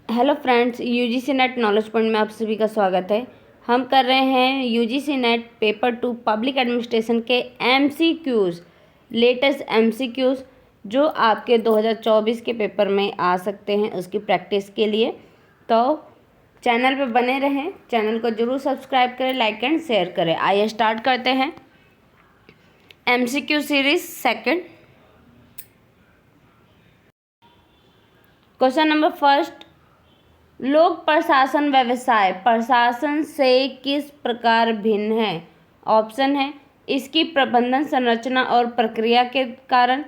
Hello friends, UGC net knowledge point में आप सभी का स्वागत है। हम कर रहे हैं UGC net paper 2 public administration के एमसीक्यूज़, लेटेस्ट एमसीक्यूज़ जो आपके 2024 के पेपर में आ सकते हैं, उसकी प्रैक्टिस के लिए। तो चैनल पे बने रहें, चैनल को जरूर सब्सक्राइब करें, लाइक एंड शेयर करें। आइए स्टार्ट करते हैं MCQ series second. Question number first, लोक प्रशासन व्यवसाय प्रशासन से किस प्रकार भिन्न है? ऑप्शन है इसकी प्रबंधन संरचना और प्रक्रिया के कारण।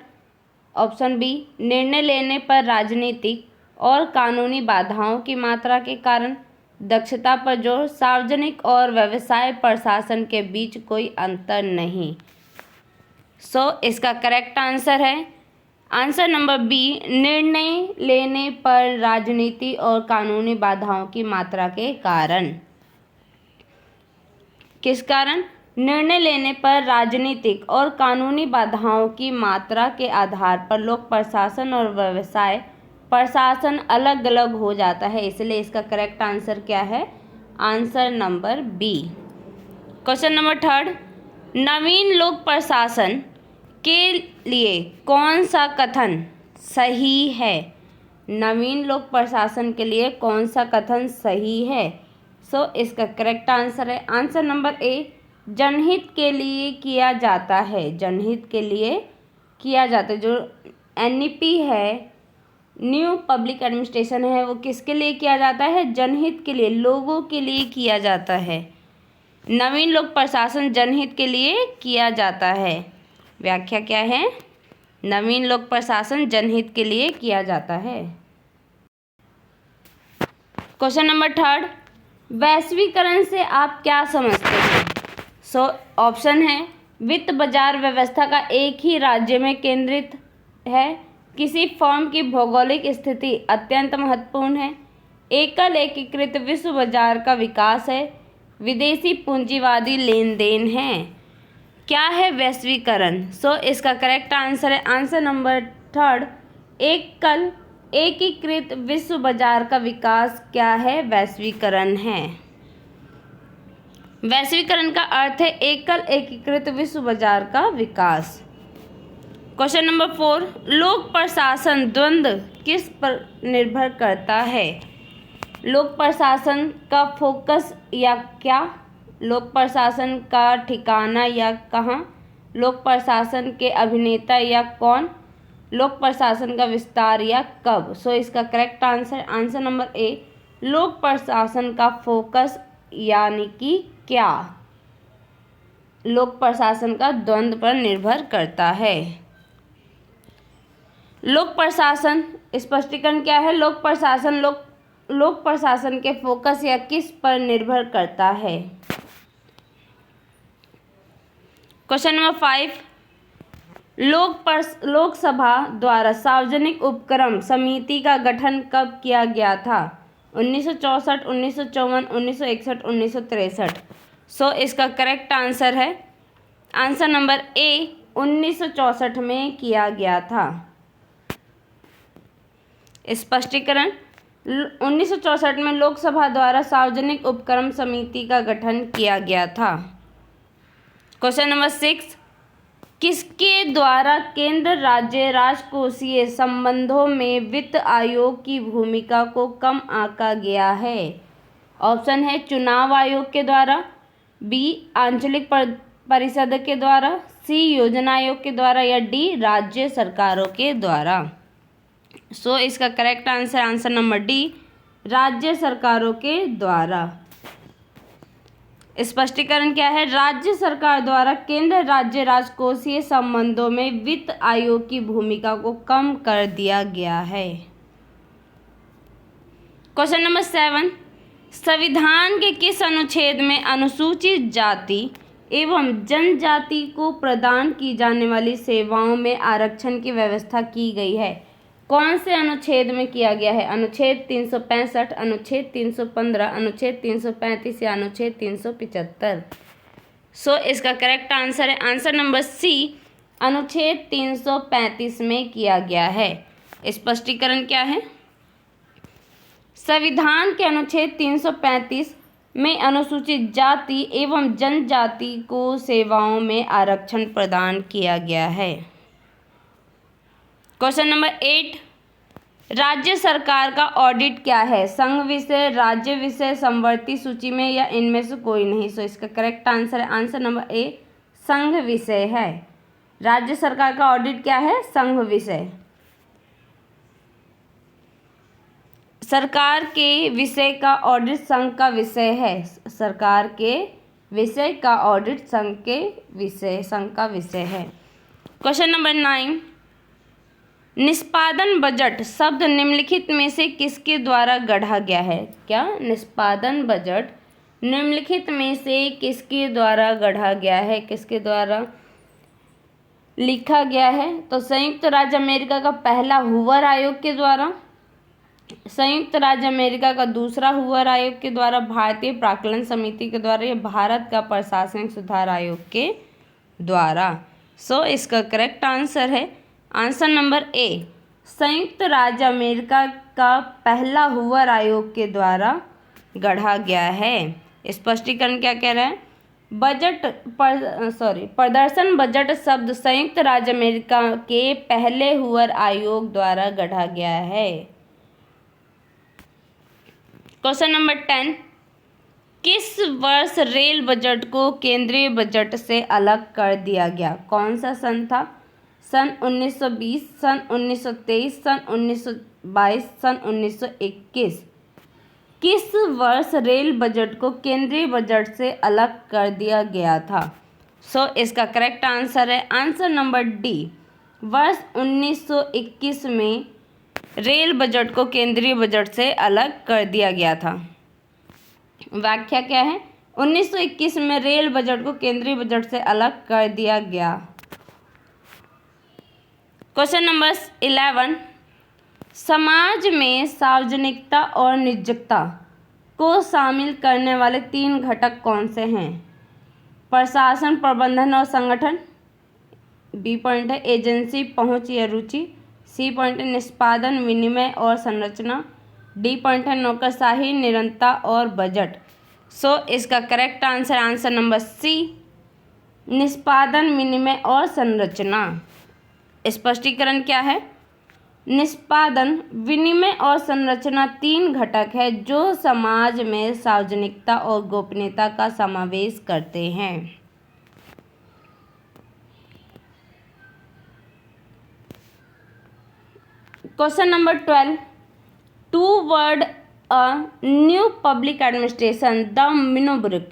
ऑप्शन बी, निर्णय लेने पर राजनीतिक और कानूनी बाधाओं की मात्रा के कारण। दक्षता पर जोर, सार्वजनिक और व्यवसाय प्रशासन के बीच कोई अंतर नहीं। इसका करेक्ट आंसर है आंसर नंबर बी, निर्णय लेने पर राजनीति और कानूनी बाधाओं की मात्रा के कारण। किस कारण? निर्णय लेने पर राजनीतिक और कानूनी बाधाओं की मात्रा के आधार पर लोक प्रशासन और व्यवसाय प्रशासन अलग अलग हो जाता है, इसलिए इसका करेक्ट आंसर क्या है? Answer number B. Question number third, नवीन लोक प्रशासन के लिए कौन सा कथन सही है? नवीन लोक प्रशासन के लिए कौन सा कथन सही है? इसका करेक्ट आंसर है आंसर नंबर ए, जनहित के लिए किया जाता है। जनहित के लिए किया जाता है। जो एनईपी है, न्यू पब्लिक एडमिनिस्ट्रेशन है, वो किसके लिए किया जाता है? जनहित के लिए, लोगों के लिए किया जाता है। नवीन लोक प्रशासन जनहित के लिए किया जाता है। व्याख्या क्या है? नवीन लोक प्रशासन जनहित के लिए किया जाता है। क्वेश्चन नंबर थर्ड, वैश्वीकरण से आप क्या समझते हैं? ऑप्शन है वित्त बाजार व्यवस्था का एक ही राज्य में केंद्रित है। किसी फर्म की भौगोलिक स्थिति अत्यंत महत्वपूर्ण है। एकल एकीकृत विश्व बाजार का विकास है। विदेशी पूंजीवादी लेन देन है। क्या है वैश्वीकरण? इसका करेक्ट आंसर है आंसर नंबर थर्ड, एकल एकीकृत विश्व बाजार का विकास क्या है? वैश्वीकरण है। वैश्वीकरण का अर्थ है एकल एकीकृत विश्व बाजार का विकास। क्वेश्चन नंबर 4, लोक प्रशासन द्वंद्व किस पर निर्भर करता है? लोक प्रशासन का फोकस या क्या? लोक प्रशासन का ठिकाना या कहाँ? लोक प्रशासन के अभिनेता या कौन? लोक प्रशासन का विस्तार या कब? इसका करेक्ट आंसर नंबर ए, लोक प्रशासन का फोकस यानी कि क्या? लोक प्रशासन का द्वंद्व पर निर्भर करता है। लोक प्रशासन स्पष्टीकरण क्या है? लोक प्रशासन के फोकस या किस पर निर्भर करता है? क्वेश्चन नंबर 5, लोकसभा द्वारा सार्वजनिक उपक्रम समिति का गठन कब किया गया था? 1964, 1954, 1961, 1963। इसका करेक्ट आंसर है आंसर नंबर ए, 1964 में किया गया था। स्पष्टीकरण, 1964 में लोकसभा द्वारा सार्वजनिक उपक्रम समिति का गठन किया गया था। क्वेश्चन नंबर 6, किसके द्वारा केंद्र राज्य राजकोषीय संबंधों में वित्त आयोग की भूमिका को कम आंका गया है? ऑप्शन है चुनाव आयोग के द्वारा, बी आंचलिक परिषद के द्वारा, सी योजना आयोग के द्वारा या डी राज्य सरकारों के द्वारा। इसका करेक्ट आंसर नंबर डी, राज्य सरकारों के द्वारा। स्पष्टीकरण क्या है? राज्य सरकार द्वारा केंद्र राज्य राजकोषीय संबंधों में वित्त आयोग की भूमिका को कम कर दिया गया है। क्वेश्चन नंबर 7, संविधान के किस अनुच्छेद में अनुसूचित जाति एवं जनजाति को प्रदान की जाने वाली सेवाओं में आरक्षण की व्यवस्था की गई है? कौन से अनुच्छेद में किया गया है? अनुच्छेद 365, अनुच्छेद 315, अनुच्छेद 335 या अनुच्छेद 375? इसका करेक्ट आंसर है आंसर नंबर सी, अनुच्छेद 335 में किया गया है। स्पष्टीकरण क्या है? संविधान के अनुच्छेद 335 में अनुसूचित जाति एवं जनजाति को सेवाओं में आरक्षण प्रदान किया गया है। क्वेश्चन नंबर 8, राज्य सरकार का ऑडिट क्या है? संघ विषय, राज्य विषय, समवर्ती सूची में या इनमें से कोई नहीं। सो इसका करेक्ट आंसर है आंसर नंबर ए, संघ विषय है। राज्य सरकार का ऑडिट क्या है? संघ विषय। सरकार के विषय का ऑडिट संघ का विषय है। सरकार के विषय का ऑडिट संघ का विषय है। क्वेश्चन नंबर 9, निष्पादन बजट शब्द निम्नलिखित में से किसके द्वारा गढ़ा गया है? क्या निष्पादन बजट निम्नलिखित में से किसके द्वारा गढ़ा गया है, किसके द्वारा लिखा गया है? तो संयुक्त राज्य अमेरिका का पहला हूवर आयोग के द्वारा, संयुक्त राज्य अमेरिका का दूसरा हूवर आयोग के द्वारा, भारतीय प्राक्कलन समिति के द्वारा या भारत का प्रशासनिक सुधार आयोग के द्वारा। सो इसका करेक्ट आंसर है आंसर नंबर ए, संयुक्त राज्य अमेरिका का पहला हूवर आयोग के द्वारा गढ़ा गया है। स्पष्टीकरण क्या कह रहा है? प्रदर्शन बजट शब्द संयुक्त राज्य अमेरिका के पहले हूवर आयोग द्वारा गढ़ा गया है। क्वेश्चन नंबर 10, किस वर्ष रेल बजट को केंद्रीय बजट से अलग कर दिया गया? कौन सा सन था? सन 1920, सन 1923, सन 1922, सन 1921। किस वर्ष रेल बजट को केंद्रीय बजट से अलग कर दिया गया था? सो इसका करेक्ट आंसर है आंसर नंबर डी, वर्ष 1921 में रेल बजट को केंद्रीय बजट से अलग कर दिया गया था। व्याख्या क्या है? 1921 में रेल बजट को केंद्रीय बजट से अलग कर दिया गया। क्वेश्चन नंबर 11, समाज में सार्वजनिकता और निजता को शामिल करने वाले 3 घटक कौन से हैं? प्रशासन, प्रबंधन और संगठन। बी पॉइंट है एजेंसी, पहुंच या रुचि। सी पॉइंट है निष्पादन, विनिमय और संरचना। डी पॉइंट है नौकरशाही, निरंतरता और बजट। सो इसका correct answer answer number C, निष्पादन, विनिमय और संरचना। स्पष्टीकरण क्या है? निष्पादन, विनिमय और संरचना 3 घटक है जो समाज में सार्वजनिकता और गोपनीयता का समावेश करते हैं। Question number 12, toward a new public administration the Minnowbrook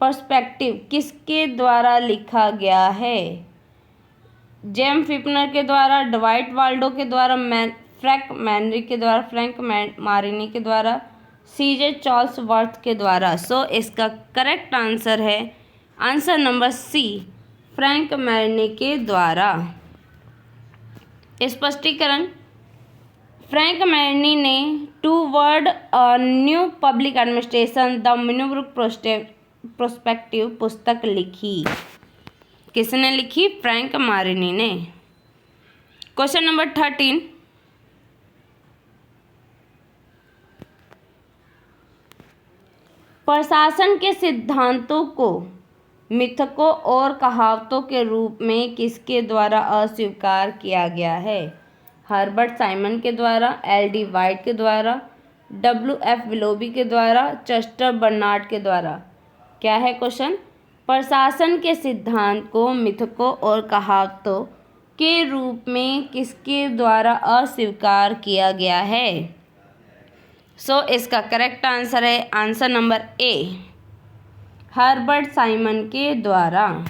perspective किसके द्वारा लिखा गया है? जेम फिपनर के द्वारा, डवाइट वाल्डो के द्वारा, फ्रैंक मारिनी के द्वारा, सीजे चार्ल्सवर्थ के द्वारा। सो इसका करेक्ट आंसर है answer number C, Frank Marini के द्वारा। स्पष्टीकरण, फ्रैंक मारिनी ने toward a new public administration the Minnowbrook prospective पुस्तक लिखी। किसने लिखी? फ्रैंक मारिनी ने। क्वेश्चन नंबर 13, प्रशासन के सिद्धांतों को मिथकों और कहावतों के रूप में किसके द्वारा अस्वीकार किया गया है? हर्बर्ट साइमन के द्वारा, एल.डी. वाइट के द्वारा, डब्ल्यू.एफ. विलोबी के द्वारा, चेस्टर बर्नार्ड के द्वारा। क्या है क्वेश्चन? प्रशासन के सिद्धांत को मिथकों और कहावतों के रूप में किसके द्वारा अस्वीकार किया गया है? सो इसका करेक्ट आंसर है answer number A, Herbert Simon के द्वारा।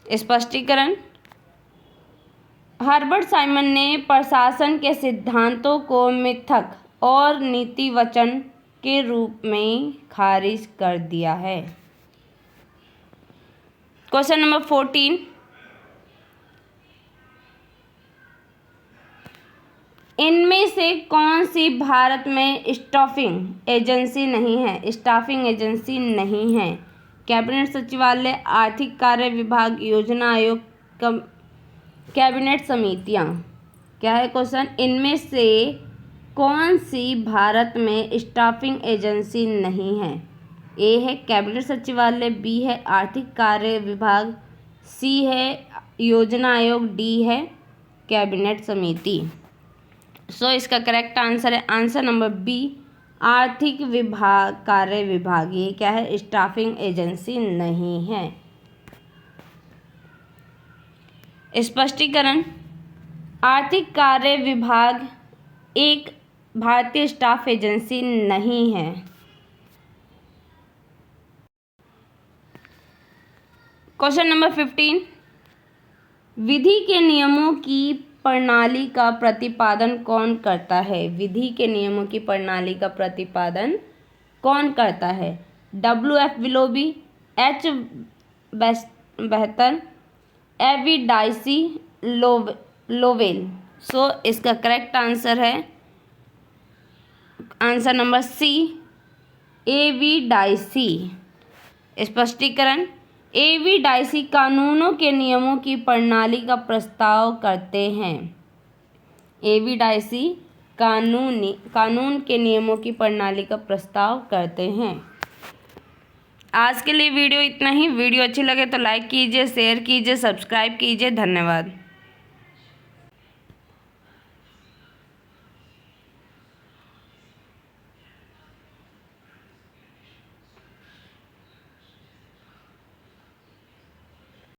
स्पष्टीकरण, हर्बर्ट साइमन ने प्रशासन के सिद्धांतों को मिथक और नीति वचन के रूप में खारिज कर दिया है। क्वेश्चन नंबर 14, इनमें से कौन सी भारत में स्टाफिंग एजेंसी नहीं है? कैबिनेट सचिवालय, आर्थिक कार्य विभाग, योजना आयोग, कैबिनेट समितियां। क्या है क्वेश्चन? इनमें से कौन सी भारत में स्टाफिंग एजेंसी नहीं है? ए है कैबिनेट सचिवालय, बी है आर्थिक कार्य विभाग, सी है योजना आयोग, डी है कैबिनेट समिति। सो इसका करेक्ट आंसर है आंसर नंबर बी, आर्थिक विभाग कार्य विभाग। ये क्या है? स्टाफिंग एजेंसी नहीं है। स्पष्टीकरण, आर्थिक कार्य विभाग एक भारतीय स्टाफ एजेंसी नहीं है। क्वेश्चन नंबर 15, विधि के नियमों की प्रणाली का प्रतिपादन कौन करता है? विधि के नियमों की प्रणाली का प्रतिपादन कौन करता है? WF विलोबी, H बेहतर, एवी डाइसी, लोवेल। सो इसका करेक्ट आंसर है answer number C, A V Dicey. स्पष्टीकरण, एवी डाइसी कानूनों के नियमों की प्रणाली का प्रस्ताव करते हैं। एवी डाइसी कानून के नियमों की प्रणाली का प्रस्ताव करते हैं। आज के लिए वीडियो इतना ही। वीडियो अच्छी लगे तो लाइक कीजिए, शेयर कीजिए, सब्सक्राइब कीजिए। धन्यवाद।